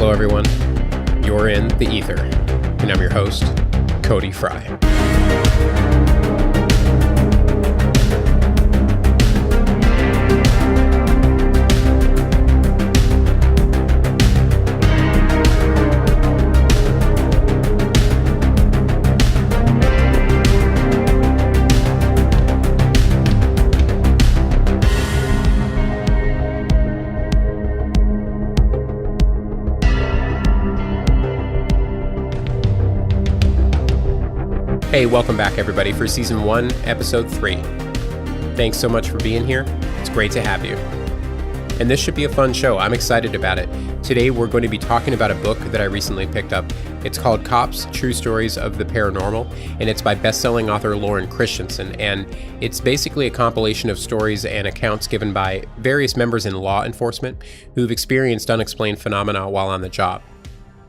Hello, everyone. You're in the Ether, and I'm your host, Cody Fry. Hey, welcome back, everybody, for Season 1, Episode 3. Thanks so much for being here. It's great to have you. And this should be a fun show. I'm excited about it. Today, we're going to be talking about a book that I recently picked up. It's called Cops, True Stories of the Paranormal, and it's by best-selling author Lauren Christensen. And it's basically a compilation of stories and accounts given by various members in law enforcement who've experienced unexplained phenomena while on the job.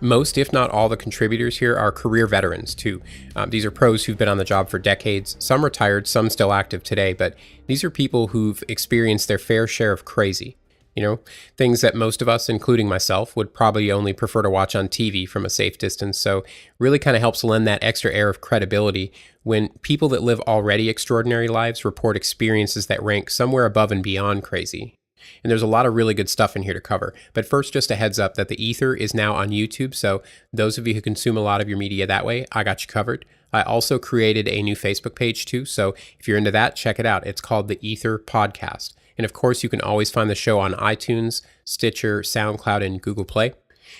Most, if not all, the contributors here are career veterans, too. These are pros who've been on the job for decades, some retired, some still active today, but these are people who've experienced their fair share of crazy. You know, things that most of us, including myself, would probably only prefer to watch on TV from a safe distance, so really kind of helps lend that extra air of credibility when people that live already extraordinary lives report experiences that rank somewhere above and beyond crazy. And there's a lot of really good stuff in here to cover. But first, just a heads up that the Ether is now on YouTube. So those of you who consume a lot of your media that way, I got you covered. I also created a new Facebook page too. So if you're into that, check it out. It's called the Ether Podcast. And of course, you can always find the show on iTunes, Stitcher, SoundCloud, and Google Play.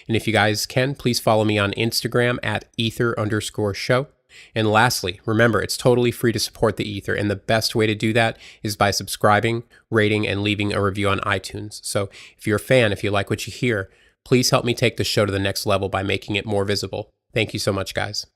And if you guys can, please follow me on Instagram at ether_show. And lastly, remember, it's totally free to support the Ether, and the best way to do that is by subscribing, rating, and leaving a review on iTunes. So if you're a fan, if you like what you hear, please help me take the show to the next level by making it more visible. Thank you so much, guys.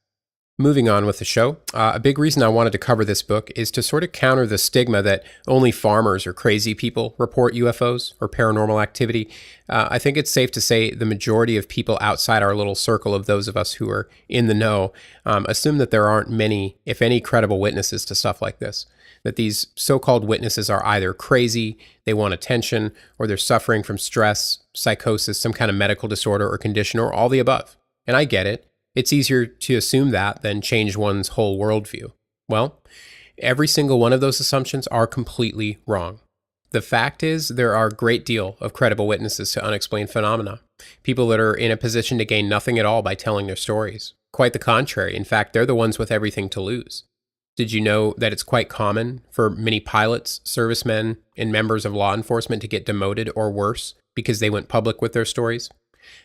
Moving on with the show, a big reason I wanted to cover this book is to sort of counter the stigma that only farmers or crazy people report UFOs or paranormal activity. I think it's safe to say the majority of people outside our little circle of those of us who are in the know assume that there aren't many, if any, credible witnesses to stuff like this. That these so-called witnesses are either crazy, they want attention, or they're suffering from stress, psychosis, some kind of medical disorder or condition, or all the above. And I get it. It's easier to assume that than change one's whole worldview. Well, every single one of those assumptions are completely wrong. The fact is, there are a great deal of credible witnesses to unexplained phenomena, people that are in a position to gain nothing at all by telling their stories. Quite the contrary. In fact, they're the ones with everything to lose. Did you know that it's quite common for many pilots, servicemen, and members of law enforcement to get demoted or worse because they went public with their stories?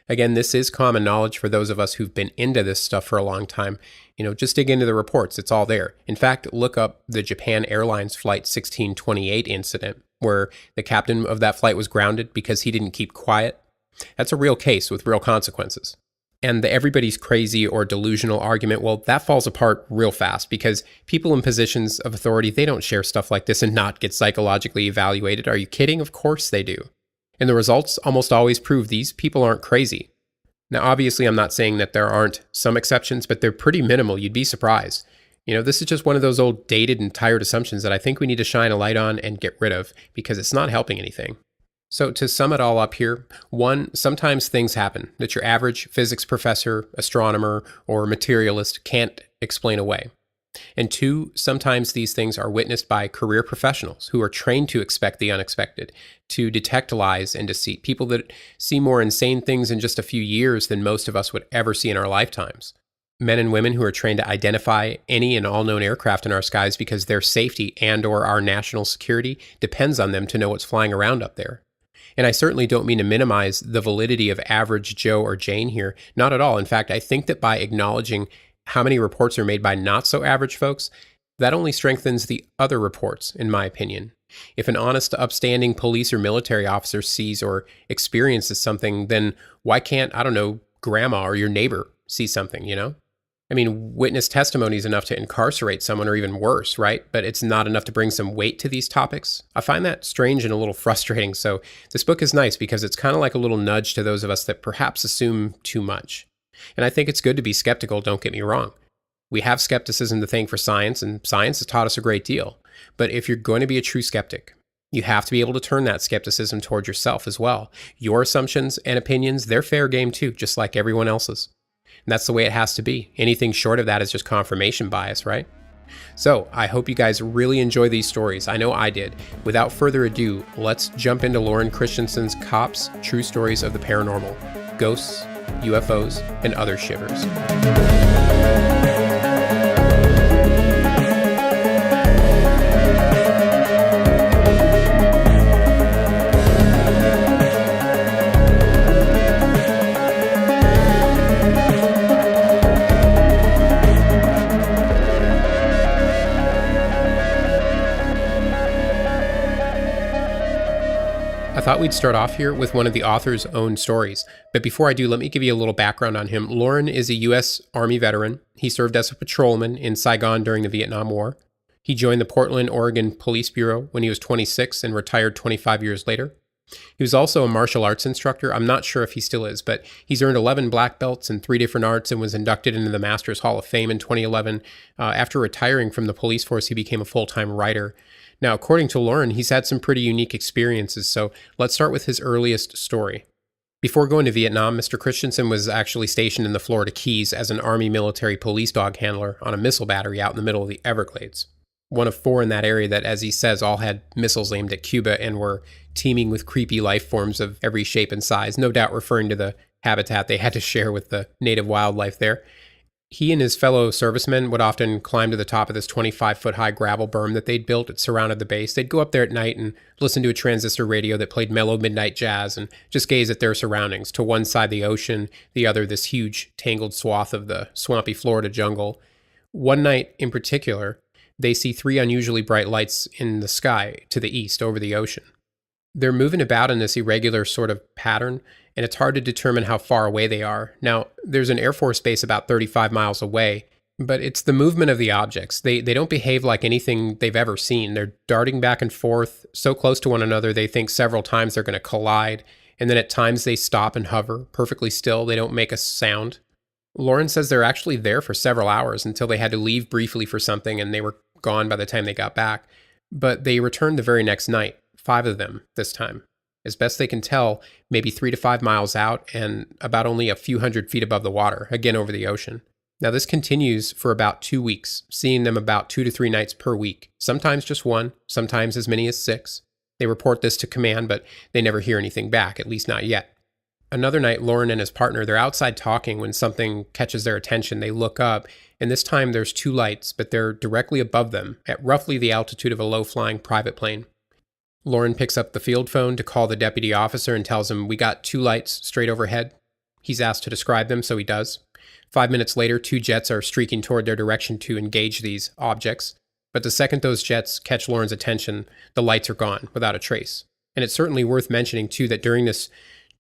Again, this is common knowledge for those of us who've been into this stuff for a long time. You know, just dig into the reports. It's all there. In fact, look up the Japan Airlines Flight 1628 incident, where the captain of that flight was grounded because he didn't keep quiet. That's a real case with real consequences. And the everybody's crazy or delusional argument, well, that falls apart real fast because people in positions of authority, they don't share stuff like this and not get psychologically evaluated. Are you kidding? Of course they do. And the results almost always prove these people aren't crazy. Now, obviously, I'm not saying that there aren't some exceptions, but they're pretty minimal. You'd be surprised. You know, this is just one of those old dated and tired assumptions that I think we need to shine a light on and get rid of because it's not helping anything. So to sum it all up here, 1, sometimes things happen that your average physics professor, astronomer, or materialist can't explain away. And 2, sometimes these things are witnessed by career professionals who are trained to expect the unexpected, to detect lies and deceit, people that see more insane things in just a few years than most of us would ever see in our lifetimes. Men and women who are trained to identify any and all known aircraft in our skies because their safety and or our national security depends on them to know what's flying around up there. And I certainly don't mean to minimize the validity of average Joe or Jane here, not at all. In fact, I think that by acknowledging how many reports are made by not-so-average folks, that only strengthens the other reports, in my opinion. If an honest, upstanding police or military officer sees or experiences something, then why can't, I don't know, grandma or your neighbor see something, you know? I mean, witness testimony is enough to incarcerate someone or even worse, right? But it's not enough to bring some weight to these topics. I find that strange and a little frustrating. So this book is nice because it's kind of like a little nudge to those of us that perhaps assume too much. And I think it's good to be skeptical, don't get me wrong. We have skepticism to thank for science, and science has taught us a great deal. But if you're going to be a true skeptic, You have to be able to turn that skepticism toward yourself as well. Your assumptions and opinions, they're fair game too, just like everyone else's. And that's the way it has to be. Anything short of that is just confirmation bias, right? So, I hope you guys really enjoy these stories. I know I did. Without further ado, let's jump into Lauren Christensen's Cops, True Stories of the Paranormal, Ghosts, UFOs, and Other Shivers. I thought we'd start off here with one of the author's own stories. But before I do, let me give you a little background on him. Lauren is a U.S. Army veteran. He served as a patrolman in Saigon during the Vietnam War. He joined the Portland, Oregon Police Bureau when he was 26 and retired 25 years later. He was also a martial arts instructor. I'm not sure if he still is, but he's earned 11 black belts in 3 different arts and was inducted into the Masters Hall of Fame in 2011. After retiring from the police force, he became a full-time writer. Now, according to Lauren, he's had some pretty unique experiences, so let's start with his earliest story. Before going to Vietnam, Mr. Christensen was actually stationed in the Florida Keys as an Army military police dog handler on a missile battery out in the middle of the Everglades. One of 4 in that area that, as he says, all had missiles aimed at Cuba and were teeming with creepy life forms of every shape and size, no doubt referring to the habitat they had to share with the native wildlife there. He and his fellow servicemen would often climb to the top of this 25-foot-high gravel berm that they'd built that surrounded the base. They'd go up there at night and listen to a transistor radio that played mellow midnight jazz and just gaze at their surroundings. To one side, the ocean, the other, this huge, tangled swath of the swampy Florida jungle. One night in particular, they see 3 unusually bright lights in the sky to the east over the ocean. They're moving about in this irregular sort of pattern, and it's hard to determine how far away they are. Now, there's an Air Force base about 35 miles away, but it's the movement of the objects. They don't behave like anything they've ever seen. They're darting back and forth so close to one another they think several times they're going to collide, and then at times they stop and hover, perfectly still. They don't make a sound. Lauren says they're actually there for several hours until they had to leave briefly for something, and they were gone by the time they got back. But they returned the very next night, 5 of them this time. As best they can tell, maybe 3 to 5 miles out and about only a few hundred feet above the water, again over the ocean. Now this continues for about 2 weeks, seeing them about 2 to 3 nights per week, sometimes just 1, sometimes as many as 6. They report this to command, but they never hear anything back, at least not yet. Another night, Lauren and his partner, they're outside talking when something catches their attention. They look up, and this time there's 2 lights, but they're directly above them, at roughly the altitude of a low-flying private plane. Lauren picks up the field phone to call the deputy officer and tells him, "We got 2 lights straight overhead." He's asked to describe them, so he does. 5 minutes later, 2 jets are streaking toward their direction to engage these objects. But the second those jets catch Lauren's attention, the lights are gone without a trace. And it's certainly worth mentioning, too, that during this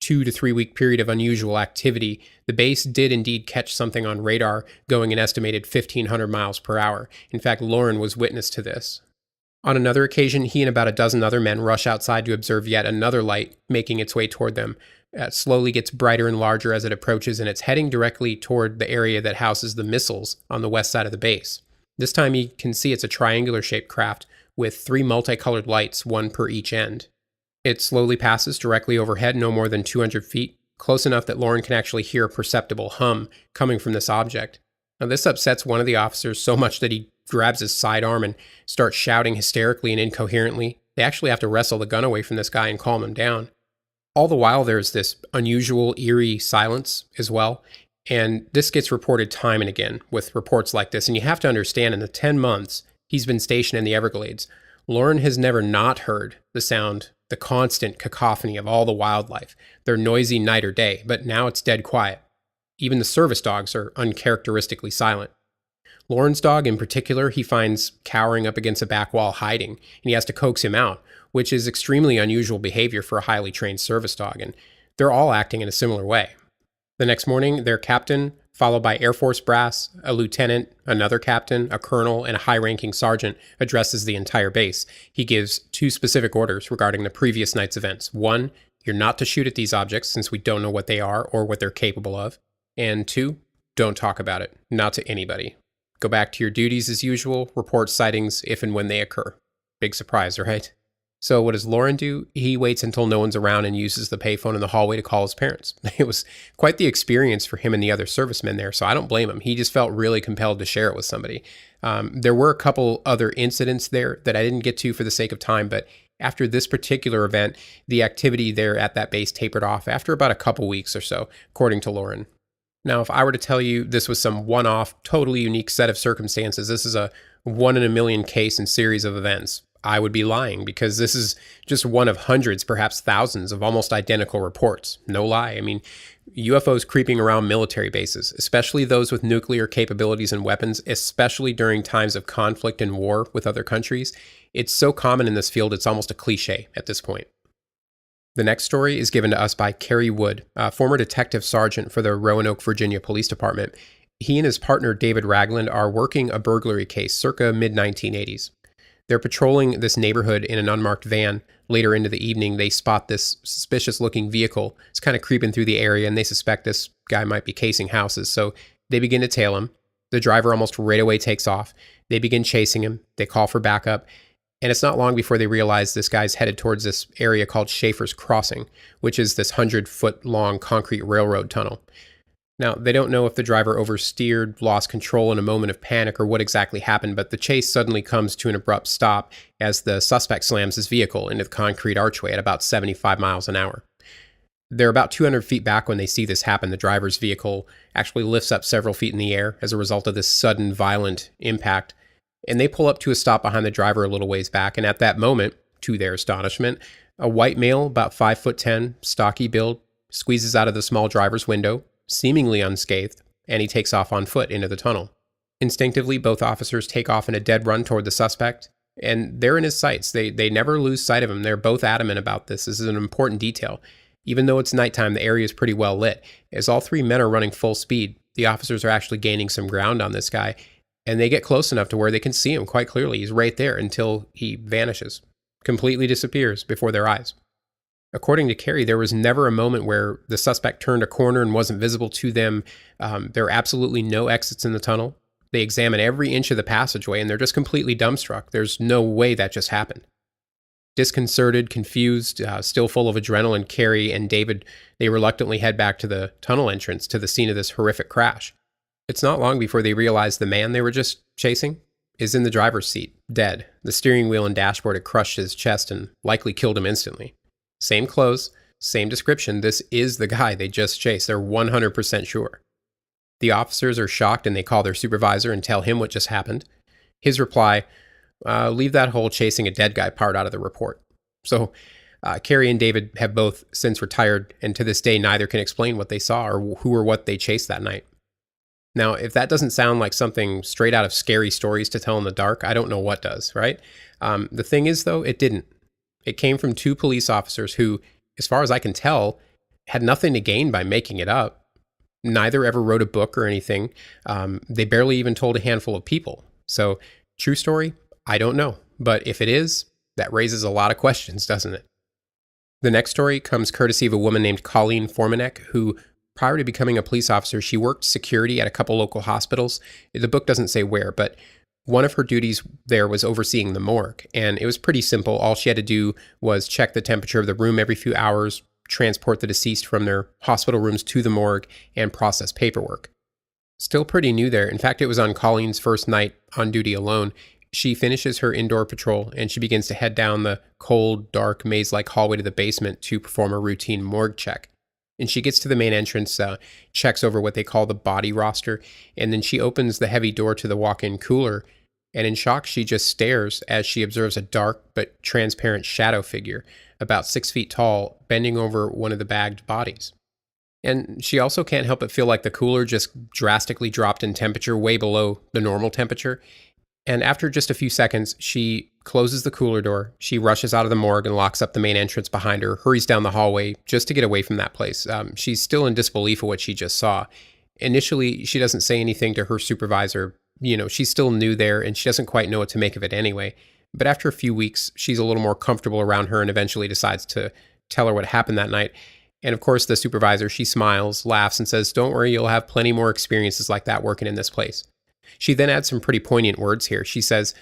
2 to 3 week period of unusual activity, the base did indeed catch something on radar going an estimated 1,500 miles per hour. In fact, Lauren was witness to this. On another occasion, he and about a dozen other men rush outside to observe yet another light making its way toward them. It slowly gets brighter and larger as it approaches, and it's heading directly toward the area that houses the missiles on the west side of the base. This time you can see it's a triangular-shaped craft with 3 multicolored lights, 1 per each end. It slowly passes directly overhead, no more than 200 feet, close enough that Lauren can actually hear a perceptible hum coming from this object. Now this upsets one of the officers so much that he grabs his sidearm and starts shouting hysterically and incoherently. They actually have to wrestle the gun away from this guy and calm him down. All the while, there's this unusual, eerie silence as well. And this gets reported time and again with reports like this. And you have to understand, in the 10 months he's been stationed in the Everglades, Lauren has never not heard the sound, the constant cacophony of all the wildlife. They're noisy night or day, but now it's dead quiet. Even the service dogs are uncharacteristically silent. Lauren's dog in particular, he finds cowering up against a back wall hiding, and he has to coax him out, which is extremely unusual behavior for a highly trained service dog, and they're all acting in a similar way. The next morning, their captain, followed by Air Force brass, a lieutenant, another captain, a colonel, and a high-ranking sergeant, addresses the entire base. He gives 2 specific orders regarding the previous night's events. 1, you're not to shoot at these objects since we don't know what they are or what they're capable of. And 2, don't talk about it, not to anybody. Go back to your duties as usual, report sightings if and when they occur. Big surprise, right? So what does Lauren do? He waits until no one's around and uses the payphone in the hallway to call his parents. It was quite the experience for him and the other servicemen there, so I don't blame him. He just felt really compelled to share it with somebody. There were a couple other incidents there that I didn't get to for the sake of time, but after this particular event, the activity there at that base tapered off after about a couple weeks or so, according to Lauren. Now, if I were to tell you this was some one-off, totally unique set of circumstances, this is a one in a million case and series of events, I would be lying, because this is just one of hundreds, perhaps thousands of almost identical reports. No lie. I mean, UFOs creeping around military bases, especially those with nuclear capabilities and weapons, especially during times of conflict and war with other countries. It's so common in this field, it's almost a cliche at this point. The next story is given to us by Kerry Wood, a former detective sergeant for the Roanoke, Virginia Police Department. He and his partner, David Ragland, are working a burglary case circa mid-1980s. They're patrolling this neighborhood in an unmarked van. Later into the evening, they spot this suspicious-looking vehicle. It's kind of creeping through the area, and they suspect this guy might be casing houses. So they begin to tail him. The driver almost right away takes off. They begin chasing him. They call for backup. And it's not long before they realize this guy's headed towards this area called Schaefer's Crossing, which is this 100-foot-long concrete railroad tunnel. Now, they don't know if the driver oversteered, lost control in a moment of panic, or what exactly happened, but the chase suddenly comes to an abrupt stop as the suspect slams his vehicle into the concrete archway at about 75 miles an hour. They're about 200 feet back when they see this happen. The driver's vehicle actually lifts up several feet in the air as a result of this sudden, violent impact, and they pull up to a stop behind the driver a little ways back, and at that moment, to their astonishment, a white male, about 5'10", stocky build, squeezes out of the small driver's window, seemingly unscathed, and he takes off on foot into the tunnel. Instinctively, both officers take off in a dead run toward the suspect, and they're in his sights. They never lose sight of him. They're both adamant about this. This is an important detail. Even though it's nighttime, the area is pretty well lit. As all three men are running full speed, the officers are actually gaining some ground on this guy, and they get close enough to where they can see him quite clearly. He's right there until he vanishes, completely disappears before their eyes. According to Kerry, there was never a moment where the suspect turned a corner and wasn't visible to them. There are absolutely no exits in the tunnel. They examine every inch of the passageway, and they're just completely dumbstruck. There's no way that just happened. Disconcerted, confused, still full of adrenaline, Kerry and David, they reluctantly head back to the tunnel entrance to the scene of this horrific crash. It's not long before they realize the man they were just chasing is in the driver's seat, dead. The steering wheel and dashboard had crushed his chest and likely killed him instantly. Same clothes, same description. This is the guy they just chased. They're 100% sure. The officers are shocked and they call their supervisor and tell him what just happened. His reply, leave that whole chasing a dead guy part out of the report. So Kerry and David have both since retired, and to this day, neither can explain what they saw or who or what they chased that night. Now, if that doesn't sound like something straight out of scary stories to tell in the dark, I don't know what does, right? The thing is, though, it didn't. It came from two police officers who, as far as I can tell, had nothing to gain by making it up. Neither ever wrote a book or anything. They barely even told a handful of people. So, true story? I don't know. But if it is, that raises a lot of questions, doesn't it? The next story comes courtesy of a woman named Colleen Formanek, who, prior to becoming a police officer, she worked security at a couple local hospitals. The book doesn't say where, but one of her duties there was overseeing the morgue, and it was pretty simple. All she had to do was check the temperature of the room every few hours, transport the deceased from their hospital rooms to the morgue, and process paperwork. Still pretty new there. In fact, it was on Colleen's first night on duty alone. She finishes her indoor patrol, and she begins to head down the cold, dark, maze-like hallway to the basement to perform a routine morgue check. And she gets to the main entrance, checks over what they call the body roster, and then she opens the heavy door to the walk-in cooler. And in shock, she just stares as she observes a dark but transparent shadow figure, about 6 feet tall, bending over one of the bagged bodies. And she also can't help but feel like the cooler just drastically dropped in temperature way below the normal temperature. And after just a few seconds, she closes the cooler door. She rushes out of the morgue and locks up the main entrance behind her, hurries down the hallway just to get away from that place. She's still in disbelief of what she just saw. Initially, she doesn't say anything to her supervisor. She's still new there and she doesn't quite know what to make of it anyway. But after a few weeks, she's a little more comfortable around her and eventually decides to tell her what happened that night. And of course, the supervisor, she smiles, laughs, and says, "Don't worry, you'll have plenty more experiences like that working in this place." She then adds some pretty poignant words here. She says,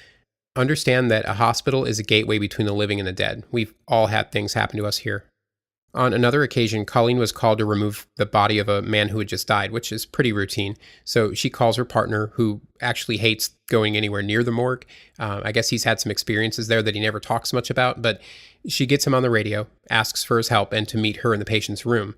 Understand that a hospital is a gateway between the living and the dead. We've all had things happen to us here. On another occasion, Colleen was called to remove the body of a man who had just died, which is pretty routine. So she calls her partner, who actually hates going anywhere near the morgue. I guess he's had some experiences there that he never talks much about, but she gets him on the radio, asks for his help, and to meet her in the patient's room.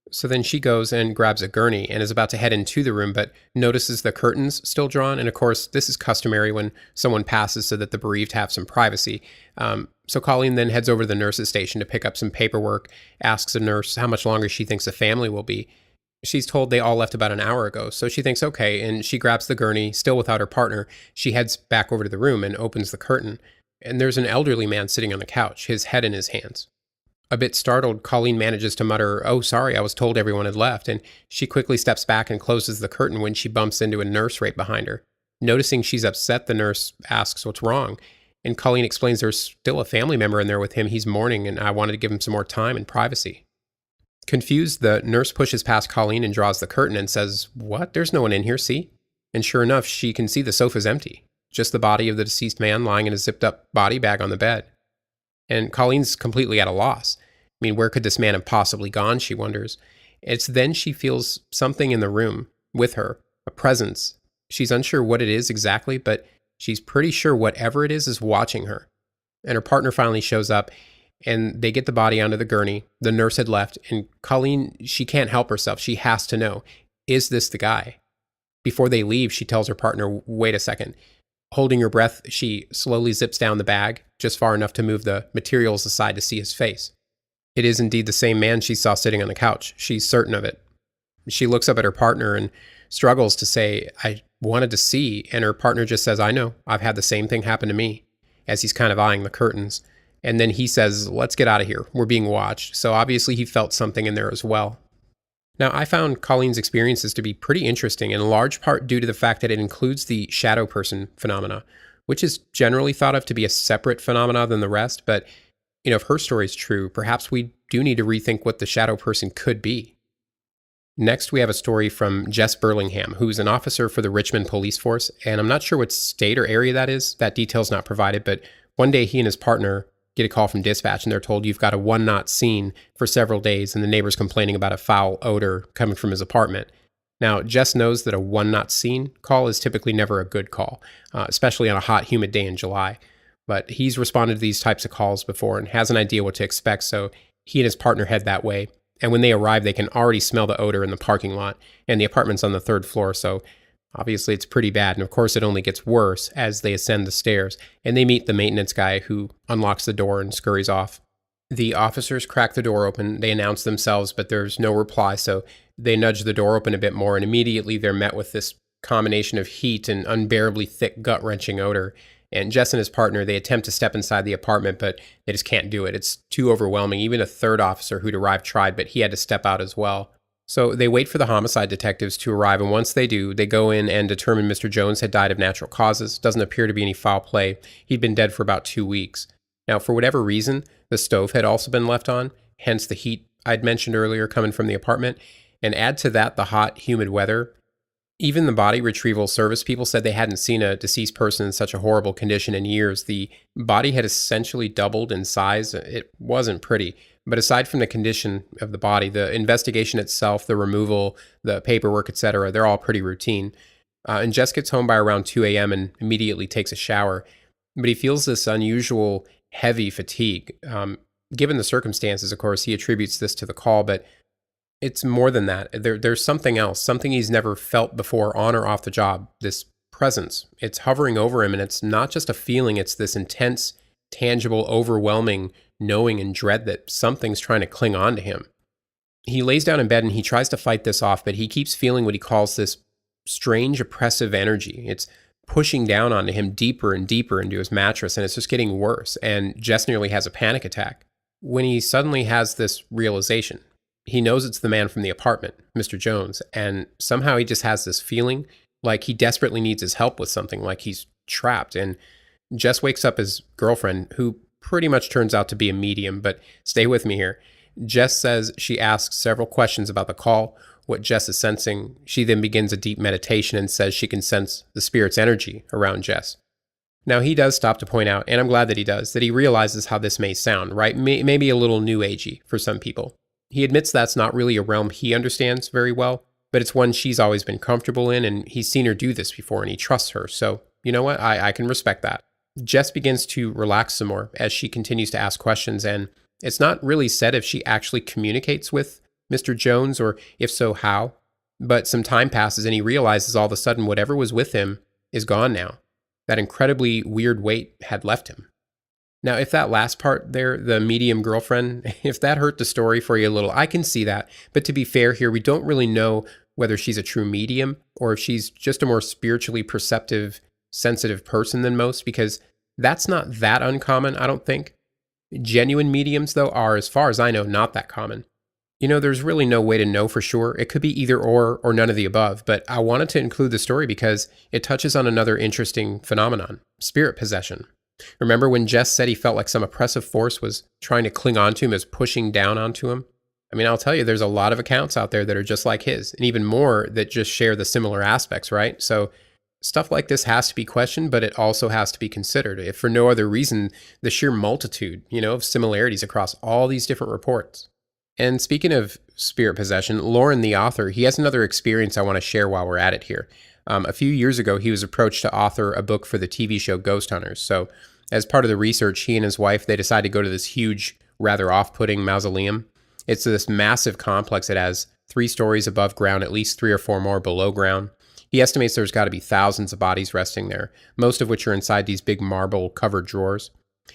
So then she goes and grabs a gurney and is about to head into the room, but notices the curtains still drawn. And of course, this is customary when someone passes so that the bereaved have some privacy. So Colleen then heads over to the nurse's station to pick up some paperwork, asks a nurse how much longer she thinks the family will be. She's told they all left about an hour ago, so she thinks okay, and she grabs the gurney, still without her partner. She heads back over to the room and opens the curtain. And there's an elderly man sitting on the couch, his head in his hands. A bit startled, Colleen manages to mutter, "Oh, sorry, I was told everyone had left," and she quickly steps back and closes the curtain when she bumps into a nurse right behind her. Noticing she's upset, the nurse asks what's wrong, and Colleen explains there's still a family member in there with him. He's mourning, and I wanted to give him some more time and privacy. Confused, the nurse pushes past Colleen and draws the curtain and says, "What? There's no one in here, see?" And sure enough, she can see the sofa's empty. Just the body of the deceased man lying in a zipped-up body bag on the bed. And Colleen's completely at a loss. I mean, where could this man have possibly gone, she wonders. It's then she feels something in the room with her, a presence. She's unsure what it is exactly, but she's pretty sure whatever it is watching her. And her partner finally shows up, and they get the body onto the gurney. The nurse had left, and Colleen, she can't help herself. She has to know, is this the guy? Before they leave, she tells her partner, "Wait a second." Holding her breath, she slowly zips down the bag, just far enough to move the materials aside to see his face. It is indeed the same man she saw sitting on the couch. She's certain of it. She looks up at her partner and struggles to say, "I wanted to see," and her partner just says, "I know, I've had the same thing happen to me," as he's kind of eyeing the curtains. And then he says, "Let's get out of here. We're being watched." So obviously he felt something in there as well. Now, I found Colleen's experiences to be pretty interesting, in large part due to the fact that it includes the shadow person phenomena, which is generally thought of to be a separate phenomena than the rest. But, if her story is true, perhaps we do need to rethink what the shadow person could be. Next, we have a story from Jess Burlingham, who's an officer for the Richmond Police Force, and I'm not sure what state or area that is. That detail's not provided, but one day he and his partner get a call from dispatch, and they're told you've got a one-knot scene for several days, and the neighbor's complaining about a foul odor coming from his apartment. Now, Jess knows that a one-knot scene call is typically never a good call, especially on a hot, humid day in July. But he's responded to these types of calls before and has an idea what to expect, so he and his partner head that way. And when they arrive, they can already smell the odor in the parking lot, and the apartment's on the third floor, so obviously it's pretty bad. And of course, it only gets worse as they ascend the stairs, and they meet the maintenance guy who unlocks the door and scurries off. The officers crack the door open. They announce themselves, but there's no reply, so they nudge the door open a bit more, and immediately they're met with this combination of heat and unbearably thick, gut-wrenching odor. And Jess and his partner, they attempt to step inside the apartment, but they just can't do it. It's too overwhelming. Even a third officer who'd arrived tried, but he had to step out as well. So they wait for the homicide detectives to arrive, and once they do, they go in and determine Mr. Jones had died of natural causes. Doesn't appear to be any foul play. He'd been dead for about 2 weeks. Now, for whatever reason, the stove had also been left on, hence the heat I'd mentioned earlier coming from the apartment. And add to that the hot, humid weather. Even the body retrieval service people said they hadn't seen a deceased person in such a horrible condition in years. The body had essentially doubled in size. It wasn't pretty. But aside from the condition of the body, the investigation itself, the removal, the paperwork, etc., they're all pretty routine. And Jess gets home by around 2 a.m. and immediately takes a shower. But he feels this unusual, heavy fatigue. Given the circumstances, of course, he attributes this to the call, but it's more than that. There's something else, something he's never felt before on or off the job, this presence. It's hovering over him, and it's not just a feeling, it's this intense, tangible, overwhelming knowing and dread that something's trying to cling on to him. He lays down in bed and he tries to fight this off, but he keeps feeling what he calls this strange, oppressive energy. It's pushing down onto him deeper and deeper into his mattress, and it's just getting worse, and Jess nearly has a panic attack when he suddenly has this realization. He knows it's the man from the apartment, Mr. Jones, and somehow he just has this feeling like he desperately needs his help with something, like he's trapped. And Jess wakes up his girlfriend, who pretty much turns out to be a medium, but stay with me here. Jess says she asks several questions about the call, what Jess is sensing. She then begins a deep meditation and says she can sense the spirit's energy around Jess. Now, he does stop to point out, and I'm glad that he does, that he realizes how this may sound, right? Maybe a little new agey for some people. He admits that's not really a realm he understands very well, but it's one she's always been comfortable in, and he's seen her do this before, and he trusts her. So, you know what? I can respect that. Jess begins to relax some more as she continues to ask questions, and it's not really said if she actually communicates with Mr. Jones, or if so, how. But some time passes, and he realizes all of a sudden whatever was with him is gone now. That incredibly weird weight had left him. Now, if that last part there, the medium girlfriend, if that hurt the story for you a little, I can see that. But to be fair here, we don't really know whether she's a true medium or if she's just a more spiritually perceptive, sensitive person than most, because that's not that uncommon, I don't think. Genuine mediums, though, are, as far as I know, not that common. You know, there's really no way to know for sure. It could be either or none of the above, but I wanted to include the story because it touches on another interesting phenomenon, spirit possession. Remember when Jess said he felt like some oppressive force was trying to cling onto him as pushing down onto him? I mean, I'll tell you, there's a lot of accounts out there that are just like his, and even more that just share the similar aspects, right? So stuff like this has to be questioned, but it also has to be considered, if for no other reason, the sheer multitude, of similarities across all these different reports. And speaking of spirit possession, Lauren, the author, he has another experience I want to share while we're at it here. A few years ago, he was approached to author a book for the TV show Ghost Hunters. So as part of the research, he and his wife, they decided to go to this huge, rather off-putting mausoleum. It's this massive complex that has 3 stories above ground, at least 3 or 4 more below ground. He estimates there's got to be thousands of bodies resting there, most of which are inside these big marble-covered drawers.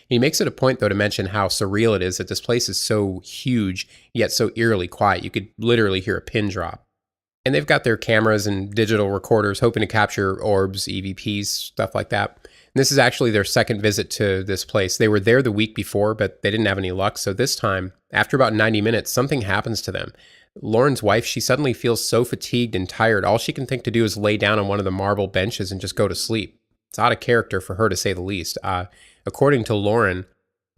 He makes it a point, though, to mention how surreal it is that this place is so huge, yet so eerily quiet. You could literally hear a pin drop. And they've got their cameras and digital recorders hoping to capture orbs, EVPs, stuff like that. And this is actually their second visit to this place. They were there the week before, but they didn't have any luck. So this time, after about 90 minutes, something happens to them. Lauren's wife, she suddenly feels so fatigued and tired. All she can think to do is lay down on one of the marble benches and just go to sleep. It's out of character for her, to say the least. According to Lauren,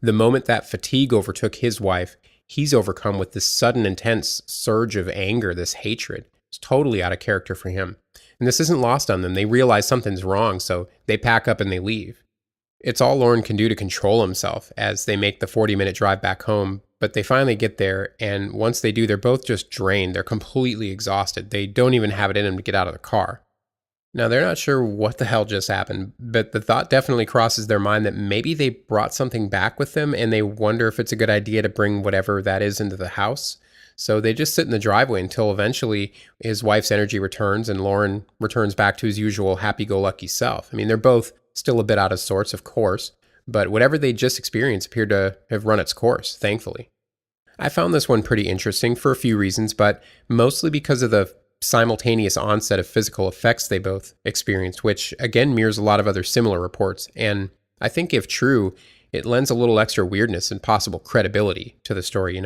the moment that fatigue overtook his wife, he's overcome with this sudden intense surge of anger, this hatred. It's totally out of character for him. And this isn't lost on them. They realize something's wrong, so they pack up and they leave. It's all Lauren can do to control himself as they make the 40-minute drive back home, but they finally get there, and once they do, they're both just drained. They're completely exhausted. They don't even have it in them to get out of the car. Now, they're not sure what the hell just happened, but the thought definitely crosses their mind that maybe they brought something back with them, and they wonder if it's a good idea to bring whatever that is into the house. So they just sit in the driveway until eventually his wife's energy returns and Lauren returns back to his usual happy-go-lucky self. I mean, they're both still a bit out of sorts, of course, but whatever they just experienced appeared to have run its course, thankfully. I found this one pretty interesting for a few reasons, but mostly because of the simultaneous onset of physical effects they both experienced, which again mirrors a lot of other similar reports. And I think if true, it lends a little extra weirdness and possible credibility to the story,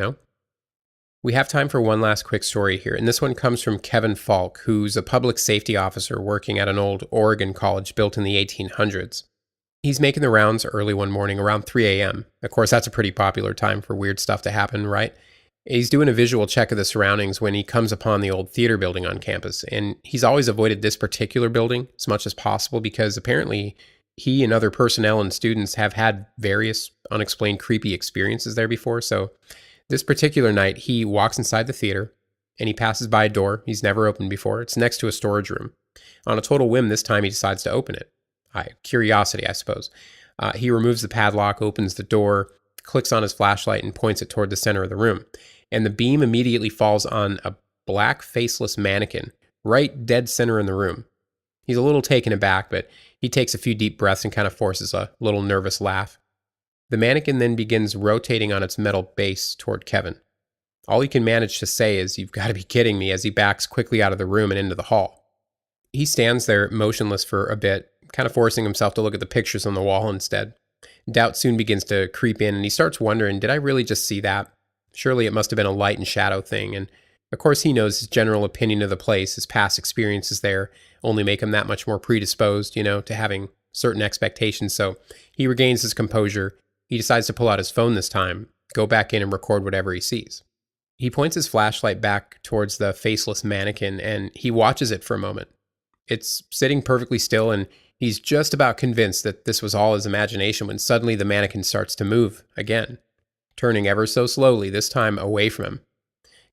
We have time for one last quick story here, and this one comes from Kevin Falk, who's a public safety officer working at an old Oregon college built in the 1800s. He's making the rounds early one morning around 3 a.m. Of course, that's a pretty popular time for weird stuff to happen, right? He's doing a visual check of the surroundings when he comes upon the old theater building on campus, and he's always avoided this particular building as much as possible because apparently he and other personnel and students have had various unexplained creepy experiences there before. So this particular night, he walks inside the theater and he passes by a door he's never opened before. It's next to a storage room. On a total whim, this time he decides to open it. Curiosity, I suppose. He removes the padlock, opens the door, clicks on his flashlight and points it toward the center of the room. And the beam immediately falls on a black faceless mannequin right dead center in the room. He's a little taken aback, but he takes a few deep breaths and kind of forces a little nervous laugh. The mannequin then begins rotating on its metal base toward Kevin. All he can manage to say is, "You've got to be kidding me," as he backs quickly out of the room and into the hall. He stands there motionless for a bit, kind of forcing himself to look at the pictures on the wall instead. Doubt soon begins to creep in, and he starts wondering, did I really just see that? Surely it must have been a light and shadow thing, and of course he knows his general opinion of the place, his past experiences there, only make him that much more predisposed, to having certain expectations, so he regains his composure. He decides to pull out his phone this time, go back in and record whatever he sees. He points his flashlight back towards the faceless mannequin, and he watches it for a moment. It's sitting perfectly still, and He's just about convinced that this was all his imagination when suddenly the mannequin starts to move again, turning ever so slowly, this time away from him.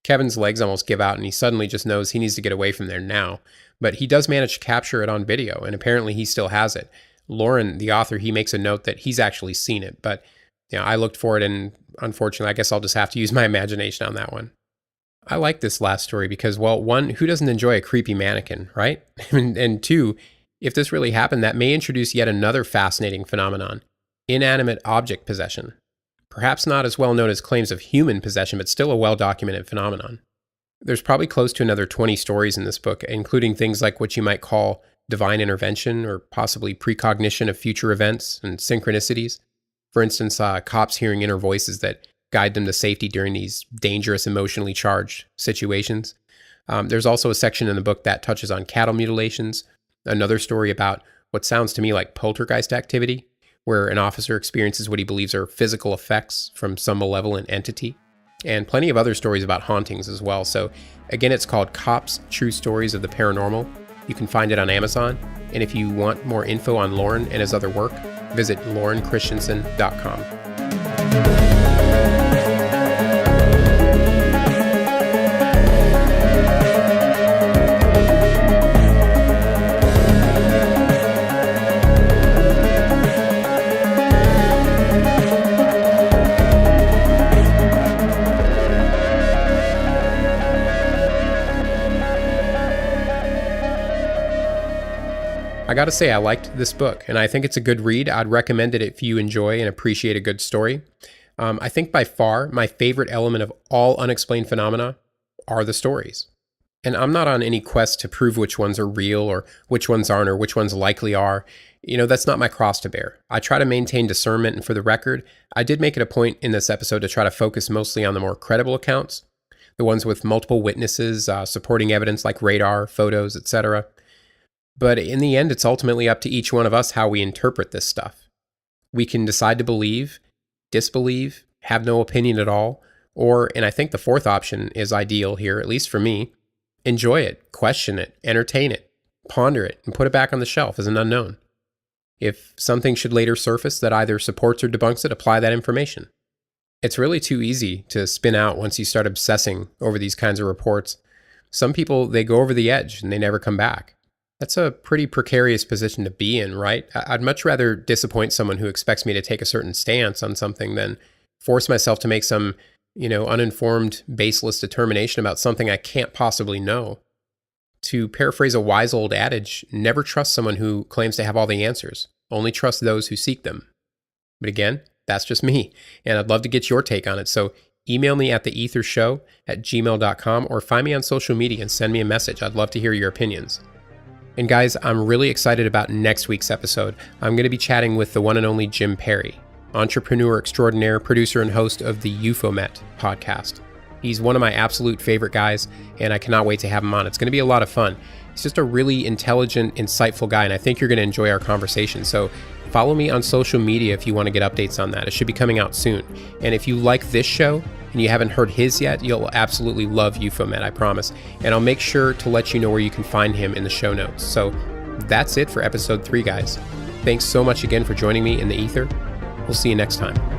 Kevin's legs almost give out and he suddenly just knows he needs to get away from there now. But he does manage to capture it on video, and apparently he still has it. Lauren, the author, he makes a note that he's actually seen it, but I looked for it, and unfortunately, I guess I'll just have to use my imagination on that one. I like this last story because, well, one, who doesn't enjoy a creepy mannequin, right? And two, if this really happened, that may introduce yet another fascinating phenomenon, inanimate object possession. Perhaps not as well known as claims of human possession, but still a well-documented phenomenon. There's probably close to another 20 stories in this book, including things like what you might call divine intervention or possibly precognition of future events and synchronicities. For instance, cops hearing inner voices that guide them to safety during these dangerous, emotionally charged situations. There's also a section in the book that touches on cattle mutilations, another story about what sounds to me like poltergeist activity, where an officer experiences what he believes are physical effects from some malevolent entity, and plenty of other stories about hauntings as well. So again, it's called Cops, True Stories of the Paranormal. You can find it on Amazon. And if you want more info on Lauren and his other work, visit laurenchristiansen.com. I gotta say, I liked this book, and I think it's a good read. I'd recommend it if you enjoy and appreciate a good story. I think by far, my favorite element of all unexplained phenomena are the stories. And I'm not on any quest to prove which ones are real or which ones aren't or which ones likely are. That's not my cross to bear. I try to maintain discernment, and for the record, I did make it a point in this episode to try to focus mostly on the more credible accounts, the ones with multiple witnesses, supporting evidence like radar, photos, etc. But in the end, it's ultimately up to each one of us how we interpret this stuff. We can decide to believe, disbelieve, have no opinion at all, or, and I think the fourth option is ideal here, at least for me, enjoy it, question it, entertain it, ponder it, and put it back on the shelf as an unknown. If something should later surface that either supports or debunks it, apply that information. It's really too easy to spin out once you start obsessing over these kinds of reports. Some people, they go over the edge and they never come back. That's a pretty precarious position to be in, right? I'd much rather disappoint someone who expects me to take a certain stance on something than force myself to make some, uninformed, baseless determination about something I can't possibly know. To paraphrase a wise old adage, never trust someone who claims to have all the answers. Only trust those who seek them. But again, that's just me, and I'd love to get your take on it. So email me at theethershow@gmail.com or find me on social media and send me a message. I'd love to hear your opinions. And guys, I'm really excited about next week's episode. I'm going to be chatting with the one and only Jim Perry, entrepreneur extraordinaire, producer and host of the UFOmet podcast. He's one of my absolute favorite guys, and I cannot wait to have him on. It's going to be a lot of fun. He's just a really intelligent, insightful guy, and I think you're going to enjoy our conversation. So follow me on social media if you want to get updates on that. It should be coming out soon. And if you like this show and you haven't heard his yet, you'll absolutely love UFOmet, I promise. And I'll make sure to let you know where you can find him in the show notes. So that's it for episode 3, guys. Thanks so much again for joining me in the ether. We'll see you next time.